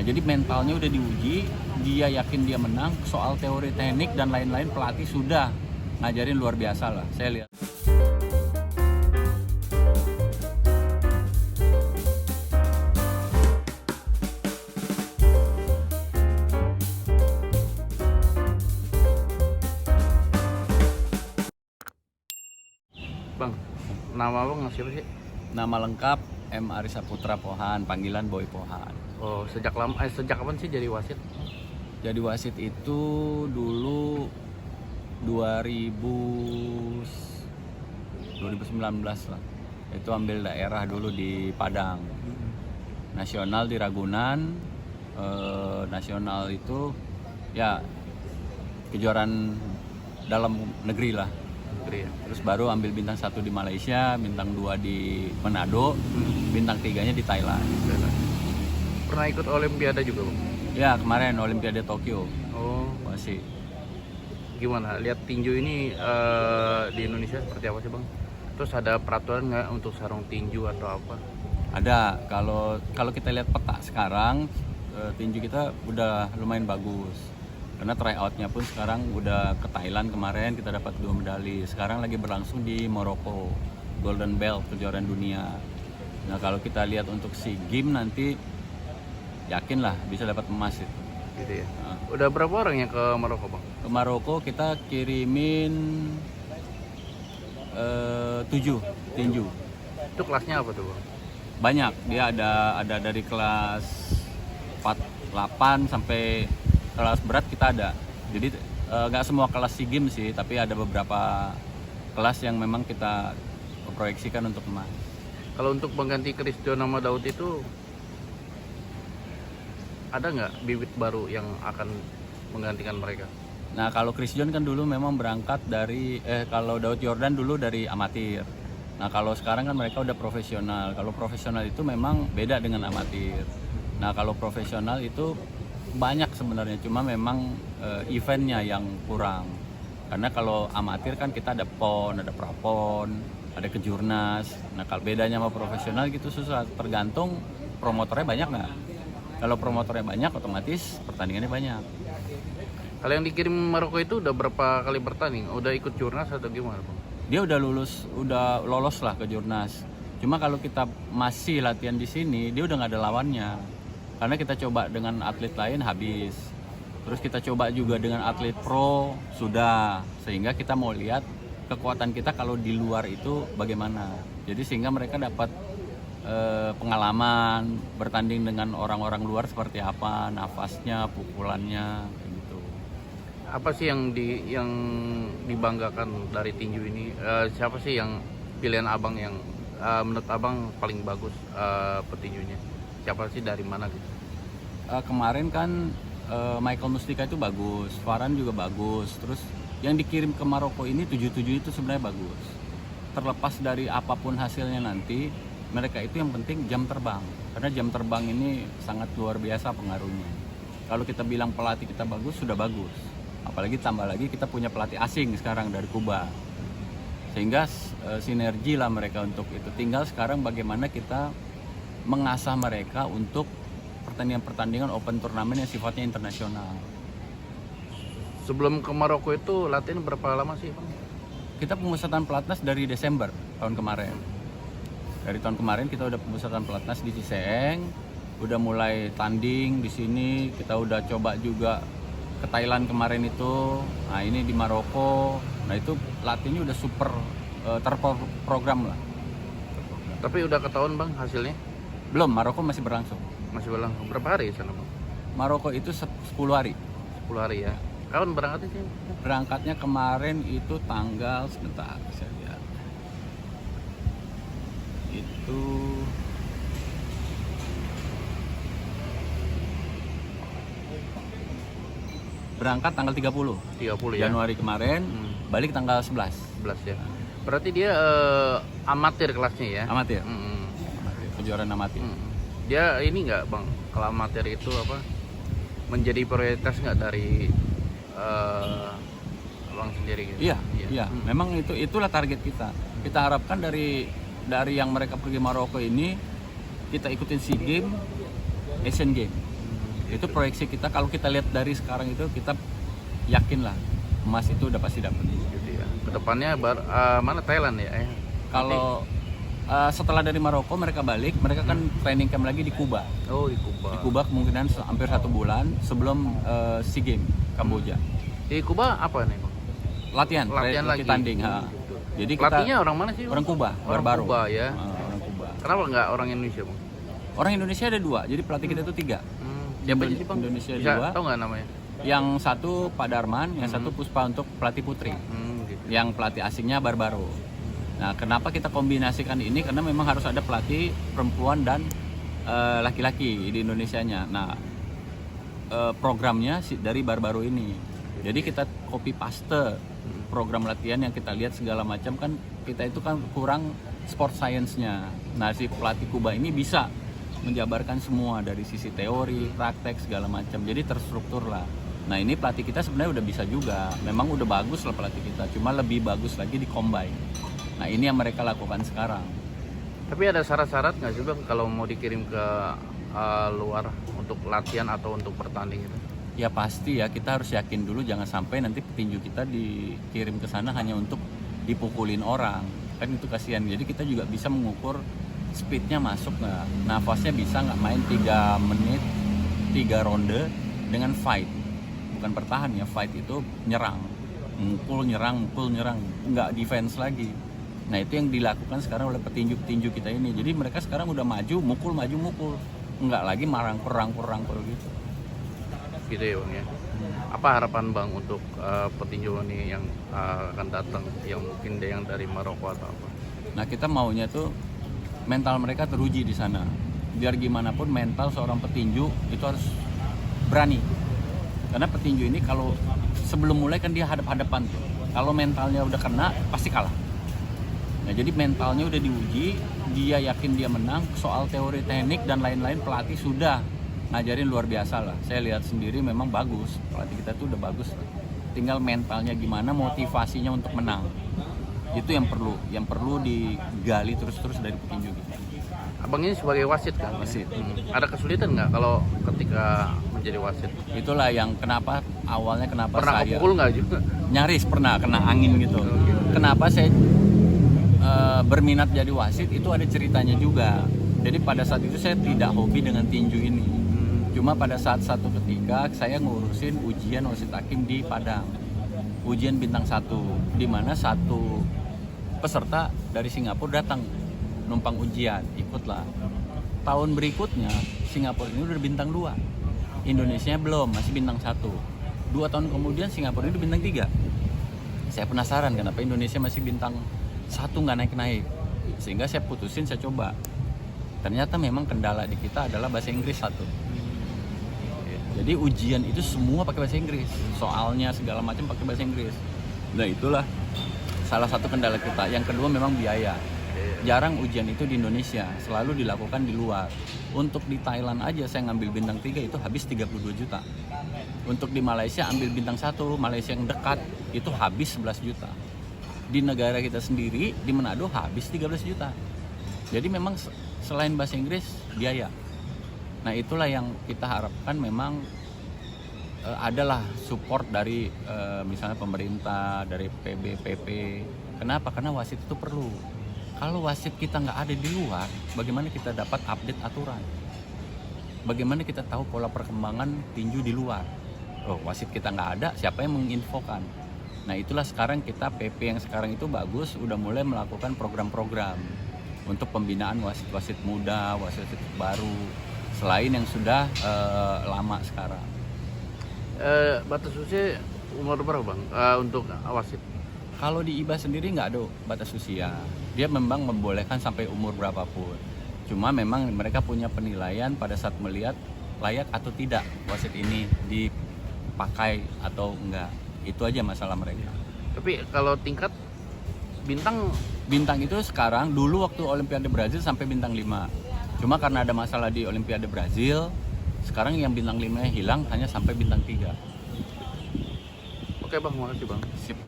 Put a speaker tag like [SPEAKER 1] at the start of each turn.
[SPEAKER 1] Nah, jadi mentalnya udah diuji, dia yakin dia menang. Soal teori teknik dan lain-lain pelatih sudah ngajarin luar biasa lah, saya lihat.
[SPEAKER 2] Bang, nama abang siapa sih?
[SPEAKER 1] Nama lengkap M. Arisa Putra Pohan, panggilan Boy Pohan.
[SPEAKER 2] Oh, sejak kapan sih jadi wasit?
[SPEAKER 1] Jadi wasit itu dulu 2019 lah. Itu ambil daerah dulu di Padang. Nasional di Ragunan. Nasional itu ya kejuaraan dalam negeri lah.
[SPEAKER 2] Negeri ya.
[SPEAKER 1] Terus baru ambil bintang 1 di Malaysia, bintang 2 di Manado, bintang 3-nya di Thailand.
[SPEAKER 2] Pernah ikut Olimpiade juga, Bang?
[SPEAKER 1] Ya, kemarin Olimpiade Tokyo.
[SPEAKER 2] Oh,
[SPEAKER 1] Masih.
[SPEAKER 2] gimana? Lihat tinju ini di Indonesia seperti apa sih, Bang? Terus ada peraturan nggak untuk sarung tinju atau apa?
[SPEAKER 1] Ada. Kalau kita lihat peta sekarang, tinju kita udah lumayan bagus. Karena tryout-nya pun sekarang udah ke Thailand kemarin, kita dapat 2 medali. Sekarang lagi berlangsung di Maroko, Golden Belt, kejuaraan dunia. Nah, kalau kita lihat untuk SEA Games nanti, yakinlah bisa dapat emas itu.
[SPEAKER 2] Gitu ya. Udah berapa orang yang ke Maroko, Bang?
[SPEAKER 1] Ke Maroko kita kirimin 7 tinju.
[SPEAKER 2] Itu kelasnya apa tuh, Bang?
[SPEAKER 1] Banyak, dia ada dari kelas 8 sampai kelas berat kita ada. Jadi nggak semua kelas SEA Games sih, tapi ada beberapa kelas yang memang kita proyeksikan untuk emas.
[SPEAKER 2] Kalau untuk pengganti Christian sama Daud itu ada nggak bibit baru yang akan menggantikan mereka?
[SPEAKER 1] Nah, kalau Chris John kan dulu memang berangkat dari kalau Daud Yordan dulu dari amatir. Nah, kalau sekarang kan mereka udah profesional. Kalau profesional itu memang beda dengan amatir. Nah, kalau profesional itu banyak sebenarnya, cuma memang eventnya yang kurang. Karena kalau amatir kan kita ada PON, ada prapon, ada kejurnas. Nah, kalau bedanya sama profesional gitu susah, tergantung promotornya banyak nggak. Kalau promotornya banyak, otomatis pertandingannya banyak.
[SPEAKER 2] Kalau yang dikirim Maroko itu udah berapa kali bertanding? Udah ikut jurnas atau gimana, Bang?
[SPEAKER 1] Dia udah lolos lah ke jurnas. Cuma kalau kita masih latihan di sini, dia udah nggak ada lawannya. Karena kita coba dengan atlet lain habis. Terus kita coba juga dengan atlet pro sudah. Sehingga kita mau lihat kekuatan kita kalau di luar itu bagaimana. Jadi sehingga mereka dapat pengalaman bertanding dengan orang-orang luar seperti apa, nafasnya, pukulannya, kayak gitu.
[SPEAKER 2] Apa sih yang dibanggakan dari tinju ini? Siapa sih yang pilihan abang yang menurut abang paling bagus petinjunya? Siapa sih, dari mana gitu?
[SPEAKER 1] Kemarin kan Michael Mustika itu bagus, Farhan juga bagus. Terus yang dikirim ke Maroko ini 77 itu sebenarnya bagus. Terlepas dari apapun hasilnya nanti, mereka itu yang penting jam terbang. Karena jam terbang ini sangat luar biasa pengaruhnya. Kalau kita bilang pelatih kita bagus, sudah bagus. Apalagi tambah lagi kita punya pelatih asing sekarang dari Kuba. Sehingga sinergi lah mereka untuk itu. Tinggal sekarang bagaimana kita mengasah mereka untuk pertandingan-pertandingan open turnamen yang sifatnya internasional.
[SPEAKER 2] Sebelum ke Maroko itu latihan berapa lama sih, Bang?
[SPEAKER 1] Kita pemusatan pelatnas dari Desember tahun kemarin. Dari tahun kemarin kita udah pemusatan pelatnas di Ciseeng, udah mulai tanding di sini. Kita udah coba juga ke Thailand kemarin itu. Nah, ini di Maroko. Nah, itu latihannya udah super terprogram lah.
[SPEAKER 2] Tapi udah ketahuan, Bang, hasilnya?
[SPEAKER 1] Belum, Maroko masih berlangsung.
[SPEAKER 2] Masih berlangsung berapa hari sana, Bang?
[SPEAKER 1] Maroko itu 10 hari.
[SPEAKER 2] 10 hari ya. Kapan berangkatnya sih?
[SPEAKER 1] Berangkatnya kemarin itu tanggal, sebentar saya lihat. Itu berangkat tanggal 30
[SPEAKER 2] ya.
[SPEAKER 1] Januari kemarin, balik tanggal 11
[SPEAKER 2] ya. Berarti dia amatir kelasnya ya?
[SPEAKER 1] amatir. Amatir, kejuaraan amatir.
[SPEAKER 2] Dia ini nggak, Bang, kalau amatir itu apa menjadi prioritas nggak dari Abang sendiri gitu?
[SPEAKER 1] Iya. Memang itulah target kita. Kita harapkan dari yang mereka pergi Maroko ini, kita ikutin SEA Games, Asian Games. Itu proyeksi kita, kalau kita lihat dari sekarang itu kita yakin lah emas itu udah pasti dapat.
[SPEAKER 2] Gitu ya. Kedepannya mana Thailand ya?
[SPEAKER 1] Kalau setelah dari Maroko mereka balik, mereka kan training camp lagi di Kuba.
[SPEAKER 2] Oh, di Kuba.
[SPEAKER 1] Di Kuba kemungkinan hampir 1 bulan sebelum SEA Games Kamboja.
[SPEAKER 2] Di Kuba apa nih, Bang?
[SPEAKER 1] Latihan
[SPEAKER 2] Lagi.
[SPEAKER 1] tanding.
[SPEAKER 2] Gitu.
[SPEAKER 1] Jadi kita
[SPEAKER 2] Pelatihnya orang mana sih, Bang?
[SPEAKER 1] orang Kuba,
[SPEAKER 2] Orang
[SPEAKER 1] baru.
[SPEAKER 2] Kuba ya.
[SPEAKER 1] Orang Kuba.
[SPEAKER 2] Kenapa nggak orang Indonesia, Bang?
[SPEAKER 1] Orang Indonesia ada 2, jadi pelatih kita itu 3.
[SPEAKER 2] Siapa aja sih, Bang?
[SPEAKER 1] Indonesia
[SPEAKER 2] Bisa
[SPEAKER 1] 2.
[SPEAKER 2] tahu nggak namanya?
[SPEAKER 1] Yang satu Pak Darman, yang satu Puspa untuk pelatih putri.
[SPEAKER 2] Gitu.
[SPEAKER 1] Yang pelatih asingnya Barbaro. Nah, kenapa kita kombinasikan ini? Karena memang harus ada pelatih perempuan dan laki-laki di Indonesianya. Nah, programnya dari Barbaro ini. Jadi kita copy paste program latihan yang kita lihat segala macam, kan kita itu kan kurang sport science-nya. Nah, si pelatih Kuba ini bisa menjabarkan semua dari sisi teori, praktek segala macam. Jadi terstruktur lah. Nah, ini pelatih kita sebenarnya udah bisa juga. Memang udah bagus lah pelatih kita, cuma lebih bagus lagi di combine. Nah, ini yang mereka lakukan sekarang.
[SPEAKER 2] Tapi ada syarat-syarat nggak sih, Bang, kalau mau dikirim ke luar untuk latihan atau untuk bertanding itu?
[SPEAKER 1] Ya pasti ya, kita harus yakin dulu jangan sampai nanti petinju kita dikirim ke sana hanya untuk dipukulin orang. Kan itu kasihan. Jadi kita juga bisa mengukur speednya masuk nggak, nafasnya bisa nggak main 3 menit 3 ronde dengan fight, bukan bertahan ya, fight itu nyerang, mukul nyerang, nggak defense lagi. Nah, itu yang dilakukan sekarang oleh petinju-petinju kita ini. Jadi mereka sekarang udah maju mukul, nggak lagi marang perang gitu.
[SPEAKER 2] Gitu ya, Bang ya. Apa harapan Bang untuk petinju ini yang akan datang, yang mungkin yang dari Maroko atau apa?
[SPEAKER 1] Nah, kita maunya tuh mental mereka teruji di sana. Biar gimana pun mental seorang petinju itu harus berani. Karena petinju ini kalau sebelum mulai kan dia hadap-hadapan tuh. Kalau mentalnya udah kena pasti kalah. Nah, jadi mentalnya udah diuji, dia yakin dia menang. Soal teori teknik dan lain-lain pelatih sudah ngajarin luar biasa lah. Saya lihat sendiri memang bagus. Pelatih kita tuh udah bagus. Tinggal mentalnya gimana, motivasinya untuk menang. Itu yang perlu digali terus dari petinju kita.
[SPEAKER 2] Abang ini sebagai wasit kan?
[SPEAKER 1] Wasit.
[SPEAKER 2] Ada kesulitan nggak kalau ketika menjadi wasit?
[SPEAKER 1] Itulah yang awalnya kenapa
[SPEAKER 2] Pernah
[SPEAKER 1] saya
[SPEAKER 2] kepukul nggak juga?
[SPEAKER 1] nyaris pernah kena angin gitu. Kenapa saya berminat jadi wasit, itu ada ceritanya juga. Jadi pada saat itu saya tidak hobi dengan tinju ini. Cuma pada saat satu ketika saya ngurusin ujian wasit hakim di Padang. Ujian bintang 1, di mana satu peserta dari Singapura datang numpang ujian, ikutlah. Tahun berikutnya Singapura ini udah bintang 2, Indonesia belum, masih bintang 1. 2 tahun kemudian Singapura ini udah bintang 3. Saya penasaran kenapa Indonesia masih bintang 1 nggak naik-naik, sehingga saya putusin, saya coba. Ternyata memang kendala di kita adalah bahasa Inggris 1. Jadi ujian itu semua pakai bahasa Inggris, soalnya segala macam pakai bahasa Inggris. Nah, itulah salah satu kendala kita. Yang kedua memang biaya. Jarang ujian itu di Indonesia, selalu dilakukan di luar. Untuk di Thailand aja saya ngambil bintang 3 itu habis 32 juta. Untuk di Malaysia ambil bintang 1, Malaysia yang dekat itu habis 11 juta. Di negara kita sendiri, di Manado habis 13 juta. Jadi memang selain bahasa Inggris, biaya. Nah, itulah yang kita harapkan, memang adalah support dari misalnya pemerintah, dari PBPP. Kenapa? Karena wasit itu perlu. Kalau wasit kita nggak ada di luar, bagaimana kita dapat update aturan? Bagaimana kita tahu pola perkembangan tinju di luar? Oh, wasit kita nggak ada, siapa yang menginfokan? Nah, itulah sekarang kita, PP yang sekarang itu bagus, udah mulai melakukan program-program untuk pembinaan wasit-wasit muda, wasit-wasit baru, selain yang sudah lama sekarang.
[SPEAKER 2] Batas usia umur berapa, Bang, untuk wasit?
[SPEAKER 1] Kalau di IBA sendiri nggak ada batas usia. Dia memang membolehkan sampai umur berapapun. Cuma memang mereka punya penilaian pada saat melihat layak atau tidak wasit ini dipakai atau enggak. Itu aja masalah mereka.
[SPEAKER 2] Tapi kalau tingkat
[SPEAKER 1] bintang itu sekarang, dulu waktu Olimpiade Brazil sampai bintang 5. Cuma karena ada masalah di Olimpiade Brazil, sekarang yang bintang 5-nya hilang, hanya sampai bintang 3.
[SPEAKER 2] Oke, Bang, makasih, Bang.
[SPEAKER 1] Sip.